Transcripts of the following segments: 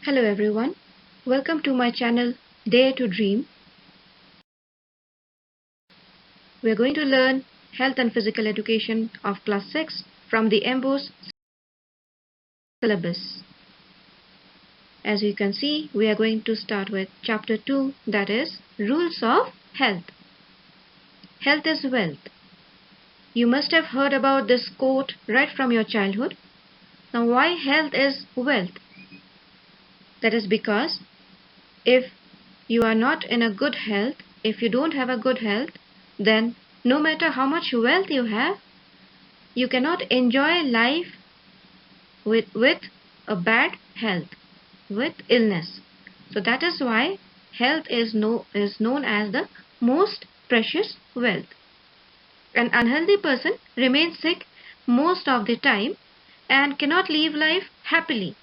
Hello everyone, welcome to my channel Dare to Dream. We are going to learn health and physical education of class 6 from the EMBOS syllabus. As you can see, we are going to start with chapter 2, that is Rules of Health. Health is wealth. You must have heard about this quote right from your childhood. Now why health is wealth? That is because if you are not in a good health, if you don't have a good health, then no matter how much wealth you have, you cannot enjoy life with a bad health, with illness. So that is why health is known as the most precious wealth. An unhealthy person remains sick most of the time and cannot live life happily.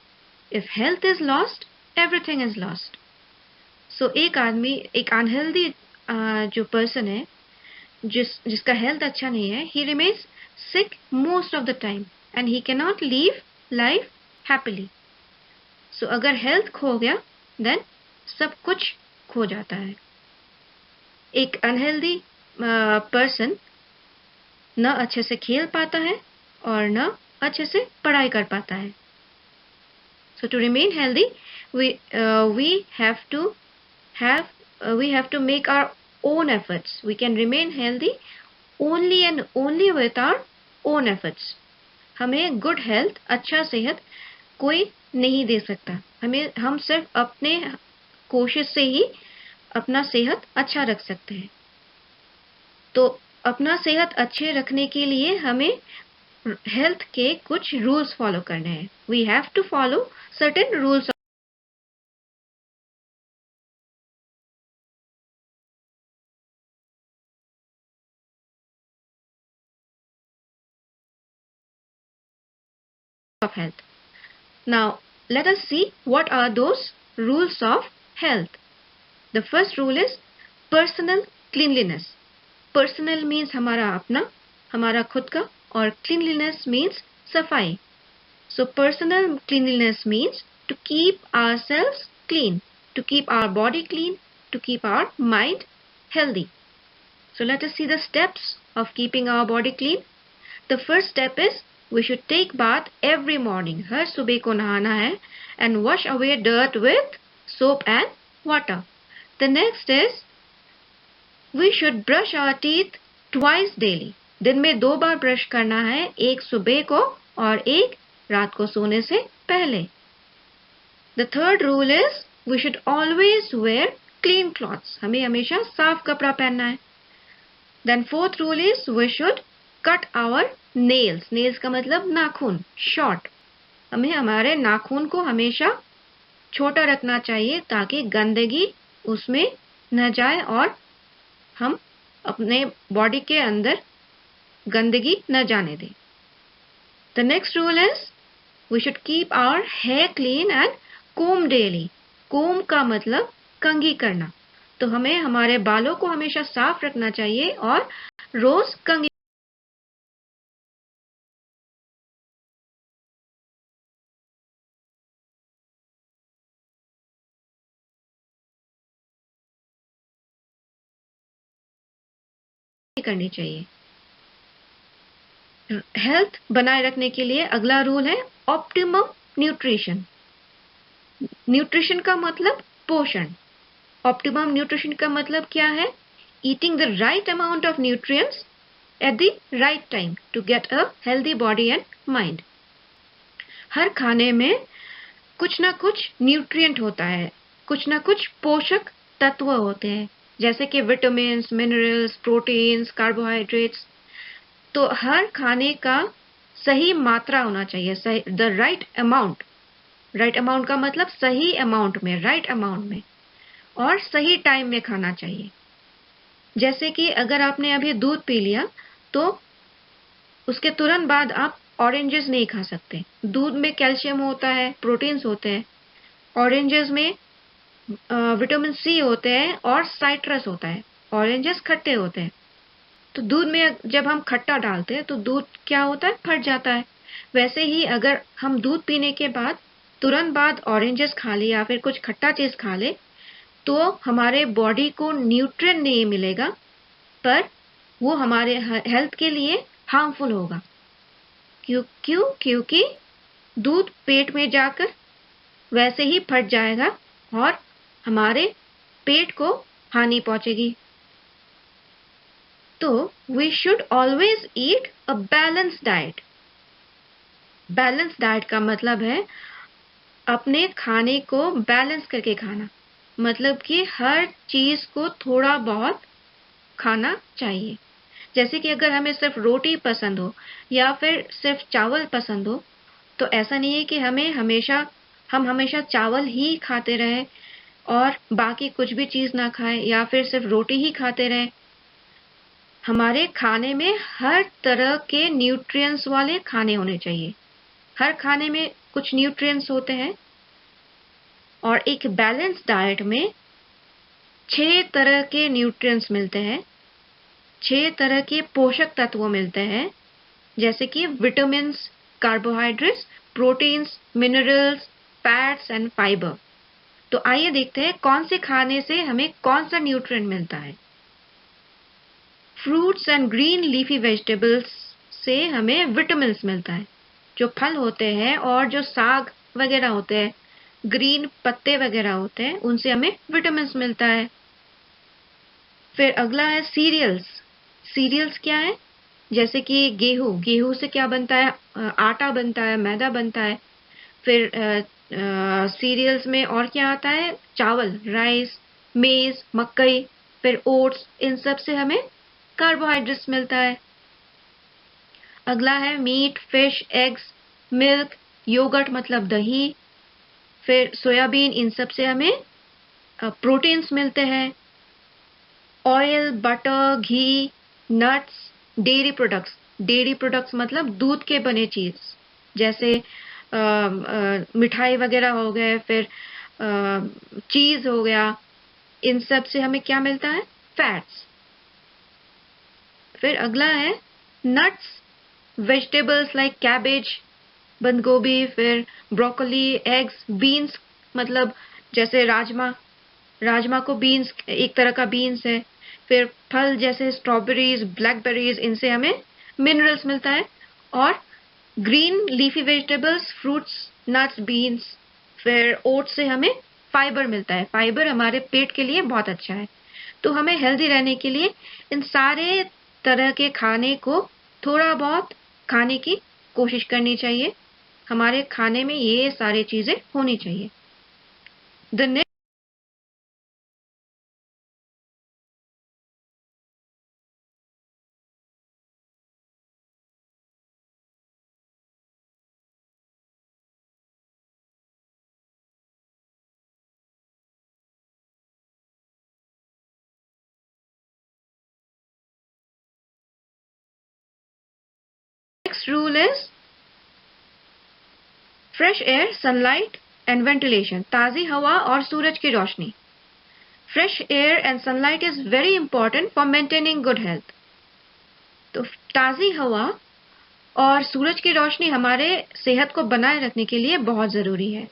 If health is lost, everything is lost. So एक unhealthy जो person है जिसका health अच्छा नहीं है, he remains sick most of the time and he cannot live life happily. So अगर health खो गया then सब कुछ खो जाता है. एक अनहेल्दी पर्सन न अच्छे से खेल पाता है और न अच्छे से पढ़ाई कर पाता है. So to remain healthy, we have to make our own efforts. We can remain healthy only and only with our own efforts. हमें good health, अच्छा सेहत कोई नहीं दे सकता. हम सिर्फ अपने कोशिश से ही अपना सेहत अच्छा रख सकते हैं. तो अपना सेहत अच्छे रखने के लिए हमें हेल्थ के कुछ रूल्स फॉलो करने हैं. We have to follow certain rules of health. Now, let us see what are those rules of health. The first rule is personal cleanliness. Personal means हमारा अपना, हमारा खुद का, और cleanliness means सफाई. So personal cleanliness means to keep ourselves clean, to keep our body clean, to keep our mind healthy. So let us see the steps of keeping our body clean. The first step is we should take bath every morning. हर सुबह को नहाना है and wash away dirt with soap and water. The next is we should brush our teeth twice daily. दिन में 2 बार brush करना है, एक सुबह को और एक रात को सोने से पहले. The third rule is we should always wear clean clothes. हमें हमेशा साफ कपड़ा पहनना है. Then fourth rule is we should cut our nails. Nails का मतलब नाखून, short. हमें हमारे नाखून को हमेशा छोटा रखना चाहिए ताकि गंदगी उसमें न जाए और हम अपने बॉडी के अंदर गंदगी न जाने दें. The next rule is we should keep our hair clean and comb daily. Comb का मतलब कंघी करना. तो हमें हमारे बालों को हमेशा साफ रखना चाहिए और रोज कंघी करनी चाहिए. हेल्थ बनाए रखने के लिए अगला रूल है ऑप्टिमम न्यूट्रिशन. न्यूट्रिशन का मतलब पोषण. ऑप्टिमम न्यूट्रिशन का मतलब क्या है? Eating the right amount of nutrients at the right time to get a healthy body and mind. हर खाने में कुछ ना कुछ न्यूट्रिएंट होता है, कुछ ना कुछ पोषक तत्व होते हैं, जैसे कि विटामिन्स, मिनरल्स, प्रोटीन्स, कार्बोहाइड्रेट्स. तो हर खाने का सही मात्रा होना चाहिए, the right amount. Right amount का मतलब सही अमाउंट में, राइट अमाउंट में, और सही टाइम में खाना चाहिए. जैसे कि अगर आपने अभी दूध पी लिया तो उसके तुरंत बाद आप ऑरेंजेस नहीं खा सकते. दूध में कैल्शियम होता है, प्रोटीन्स होते हैं. ऑरेंजेस में विटामिन सी होते हैं और साइट्रस होता है. ऑरेंजेस खट्टे होते हैं. तो दूध में जब हम खट्टा डालते हैं तो दूध क्या होता है? फट जाता है. वैसे ही अगर हम दूध पीने के बाद तुरंत बाद ऑरेंजेस खा ले या फिर कुछ खट्टा चीज खा ले तो हमारे बॉडी को न्यूट्रिएंट नहीं मिलेगा, पर वो हमारे हेल्थ के लिए हार्मफुल होगा। क्योंकि दूध पेट में जाकर वैसे ही फट जाएगा और हमारे पेट को हानि पहुंचेगी। तो we should always eat a balance diet. Balance diet का मतलब है अपने खाने को बैलेंस करके खाना, मतलब कि हर चीज को थोड़ा बहुत खाना चाहिए। जैसे कि अगर हमें सिर्फ रोटी पसंद हो या फिर सिर्फ चावल पसंद हो, तो ऐसा नहीं है कि हम हमेशा चावल ही खाते रहें और बाकी कुछ भी चीज ना खाएं या फिर सिर्फ रोटी ही खाते रहें। हमारे खाने में हर तरह के न्यूट्रिएंट्स वाले खाने होने चाहिए। हर खाने में कुछ न्यूट्रिएंट्स होते हैं और एक बैलेंस डाइट में 6 तरह के न्यूट्रिएंट्स मिलते हैं, 6 तरह के पोषक तत्व मिलते हैं, जैसे कि vitamins, carbohydrates, proteins, minerals, fats and fibre. तो आइए देखते हैं कौन से खाने से हमें कौन सा न्यूट्रिएंट मिलता है। Fruits and green leafy vegetables से हमें विटामिन्स मिलता है। जो फल होते हैं और जो साग वगैरह होते हैं, ग्रीन पत्ते वगैरह होते हैं, उनसे हमें विटामिन्स मिलता है। फिर अगला है सीरियल्स। सीरियल्स क्या है? जैसे कि गेहूं से क्या बनता है? आटा बनता है, मैदा बनता है। फिर सीरियल्स में और क्या आता है? चावल, राइस, मेज, मकई, फिर ओट्स, इन सब से हमें कार्बोहाइड्रेट्स मिलता है। अगला है meat, fish, eggs, milk, yoghurt मतलब दही, फिर सोयाबीन, इन सब से हमें प्रोटीन्स मिलते हैं। ऑयल, बटर, घी, नट्स, डेयरी प्रोडक्ट्स मतलब दूध के बने चीज, जैसे मिठाई वगैरह हो गए, फिर चीज हो गया, इन सब से हमें क्या मिलता है? फैट्स। फिर अगला है नट्स, वेजिटेबल्स लाइक कैबेज, बंद गोभी, फिर ब्रोकली, एग्स, बीन्स मतलब जैसे राजमा को बीन्स, एक तरह का बीन्स है। फिर फल जैसे स्ट्रॉबेरीज, ब्लैकबेरीज, इनसे हमें मिनरल्स मिलता है। और green leafy vegetables, fruits, nuts, beans, फिर ओट्स से हमें फाइबर मिलता है। फाइबर हमारे पेट के लिए बहुत अच्छा है। तो हमें हेल्दी रहने के लिए इन सारे तरह के खाने को थोड़ा बहुत खाने की कोशिश करनी चाहिए। हमारे खाने में ये सारी चीजें होनी चाहिए। The next rule is fresh air, sunlight and ventilation. ताजी हवा और सूरज की रोशनी। Fresh air and sunlight is very important for maintaining good health. तो ताजी हवा और सूरज की रोशनी हमारे सेहत को बनाए रखने के लिए बहुत जरूरी है।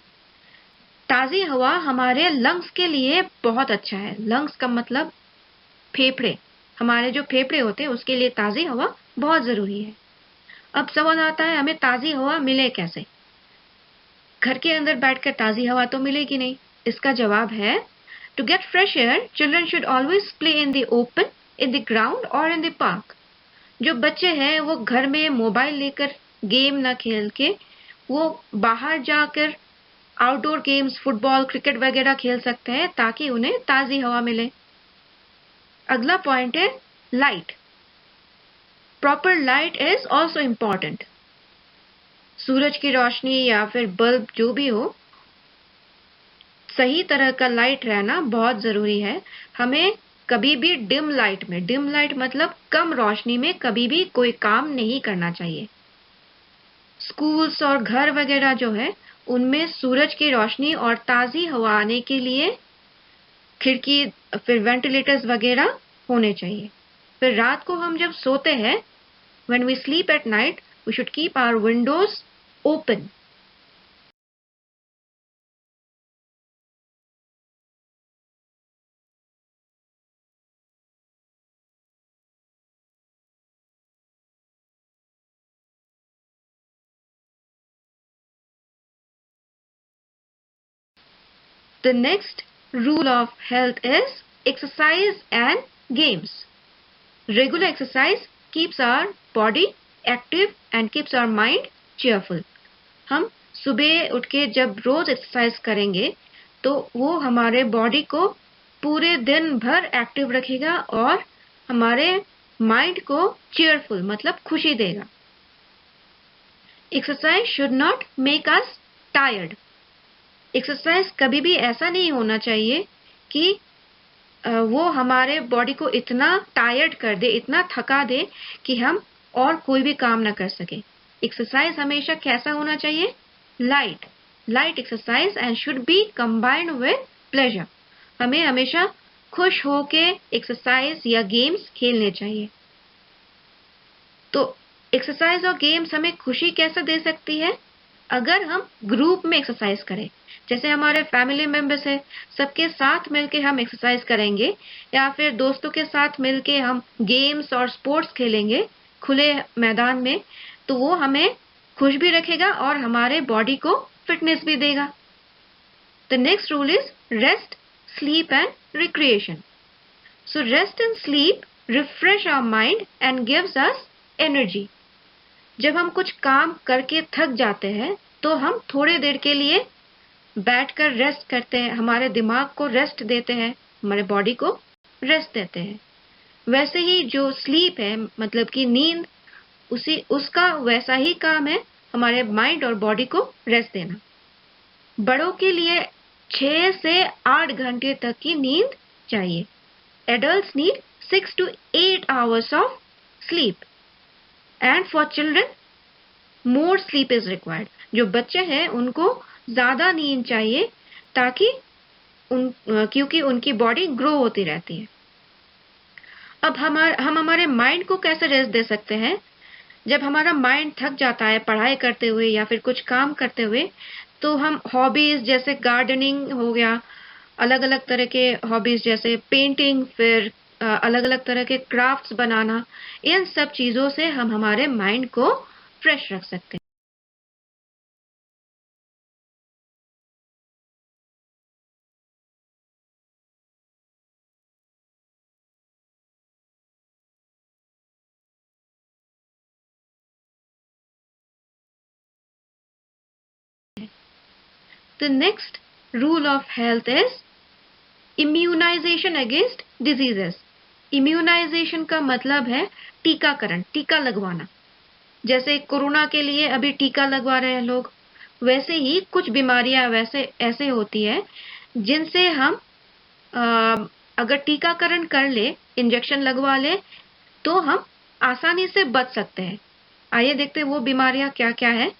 ताजी हवा हमारे लंग्स के लिए बहुत अच्छा है। लंग्स का मतलब फेफड़े। हमारे जो फेफड़े होते हैं उसके लिए ताजी हवा बहुत जरूरी है। अब सवाल आता है, हमें ताजी हवा मिले कैसे? घर के अंदर बैठकर ताजी हवा तो मिलेगी नहीं। इसका जवाब है, to get fresh air children should always play in the open, in the ground और इन द पार्क। जो बच्चे हैं वो घर में मोबाइल लेकर गेम ना खेल के वो बाहर जाकर आउटडोर गेम्स, फुटबॉल, क्रिकेट वगैरह खेल सकते हैं ताकि उन्हें ताजी हवा मिले। अगला पॉइंट है light. Proper light is also important. सूरज की रोशनी या फिर बल्ब जो भी हो, सही तरह का लाइट रहना बहुत जरूरी है। हमें कभी भी डिम लाइट मतलब कम रोशनी में कभी भी कोई काम नहीं करना चाहिए। स्कूल्स और घर वगैरह जो है उनमें सूरज की रोशनी और ताजी हवा आने के लिए खिड़की, फिर वेंटिलेटर्स वगैरह होने चाहिए। फिर रात को हम जब सोते हैं, when we sleep at night we should keep our windows open। The next rule of health is exercise and games. Regular exercise keeps our body active and keeps our mind cheerful. हम सुबह उठ के जब रोज exercise करेंगे तो वो हमारे body को पूरे दिन भर एक्टिव रखेगा और हमारे माइंड को चीयरफुल मतलब खुशी देगा. Exercise should not make us tired. Exercise कभी भी ऐसा नहीं होना चाहिए कि वो हमारे बॉडी को इतना टायर्ड कर दे, इतना थका दे कि हम और कोई भी काम ना कर सके. एक्सरसाइज हमेशा कैसा होना चाहिए? Light exercise and should be combined with pleasure. हमें हमेशा खुश होके एक्सरसाइज या गेम्स खेलने चाहिए. तो एक्सरसाइज और गेम्स हमें खुशी कैसे दे सकती है? अगर हम ग्रुप में एक्सरसाइज करें, जैसे हमारे फैमिली मेंबर्स है, सबके साथ मिलके हम एक्सरसाइज करेंगे या फिर दोस्तों के साथ मिलके हम गेम्स और स्पोर्ट्स खेलेंगे खुले मैदान में, तो वो हमें खुश भी रखेगा और हमारे बॉडी को फिटनेस भी देगा. The next rule is rest, sleep and recreation. So rest and sleep refresh our mind and gives us energy. जब हम कुछ काम करके थक जाते हैं तो हम थोड़ी देर के लिए बैठकर रेस्ट करते हैं, हमारे दिमाग को रेस्ट देते हैं, हमारे बॉडी को रेस्ट देते हैं. वैसे ही जो स्लीप है मतलब कि नींद, उसका वैसा ही काम है हमारे माइंड और बॉडी को रेस्ट देना. बड़ों के लिए 6 से 8 घंटे तक की नींद चाहिए. Adults need 6 to 8 hours of sleep. And for children, more sleep is required. जो बच्चे हैं उनको ज्यादा नींद चाहिए ताकि क्योंकि उनकी बॉडी ग्रो होती रहती है. अब हम हमारे माइंड को कैसे रेस्ट दे सकते हैं? जब हमारा माइंड थक जाता है पढ़ाई करते हुए या फिर कुछ काम करते हुए, तो हम हॉबीज जैसे गार्डनिंग हो गया, अलग अलग तरह के हॉबीज जैसे पेंटिंग, फिर अलग अलग तरह के क्राफ्ट्स बनाना, इन सब चीजों से हम हमारे माइंड को फ्रेश रख सकते हैं. The next rule of health is immunization against diseases. Immunisation का मतलब है टीकाकरण, टीका लगवाना. जैसे कोरोना के लिए अभी टीका लगवा रहे हैं लोग, वैसे ही कुछ बीमारियां वैसे ऐसे होती है जिनसे हम अगर टीकाकरण कर ले, इंजेक्शन लगवा ले, तो हम आसानी से बच सकते हैं. आइए देखते हैं वो बीमारियां क्या क्या है.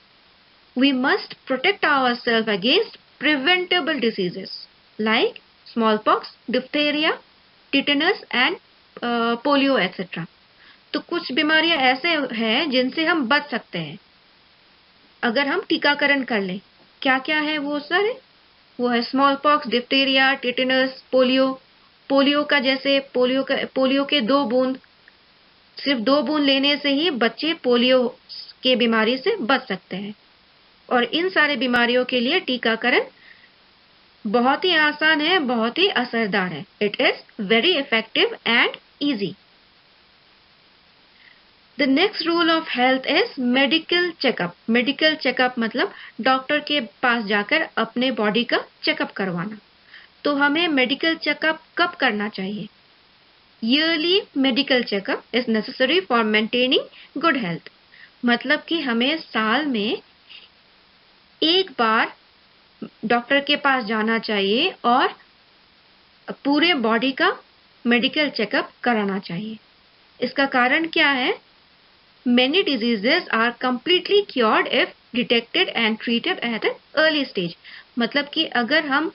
We must protect ourselves against preventable diseases like smallpox, diphtheria, tetanus and polio etc. तो कुछ बीमारियां ऐसे हैं जिनसे हम बच सकते हैं अगर हम टीकाकरण कर लें. क्या क्या है वो सर? वो है small pox, diphtheria, tetanus, polio. Polio का जैसे पोलियो के 2 बूंद, सिर्फ 2 बूंद लेने से ही बच्चे पोलियो के बीमारी से बच सकते हैं. और इन सारे बीमारियों के लिए टीकाकरण बहुत ही आसान है, बहुत ही असरदार है. It is very effective and easy. The next rule of health is medical checkup. Medical checkup मतलब डॉक्टर के पास जाकर अपने बॉडी का चेकअप करवाना. तो हमें मेडिकल चेकअप कब करना चाहिए? Yearly medical checkup is necessary for maintaining good health. मतलब कि हमें साल में एक बार डॉक्टर के पास जाना चाहिए और पूरे बॉडी का मेडिकल चेकअप कराना चाहिए. इसका कारण क्या है? Many diseases are completely cured if detected and treated at an early stage. मतलब कि अगर हम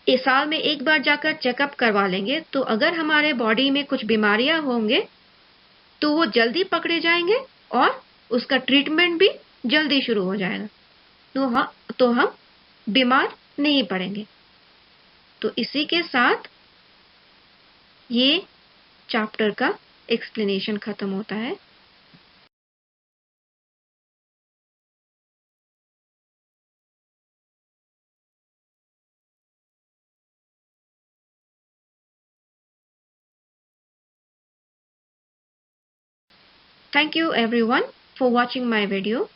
इस साल में एक बार जाकर चेकअप करवा लेंगे, तो अगर हमारे बॉडी में कुछ बीमारियां होंगे तो वो जल्दी पकड़े जाएंगे और उसका ट्रीटमेंट भी जल्दी शुरू हो जाएगा. तो हम बीमार नहीं पड़ेंगे. तो इसी के साथ ये चैप्टर का एक्सप्लेनेशन खत्म होता है. Thank you everyone for watching my video.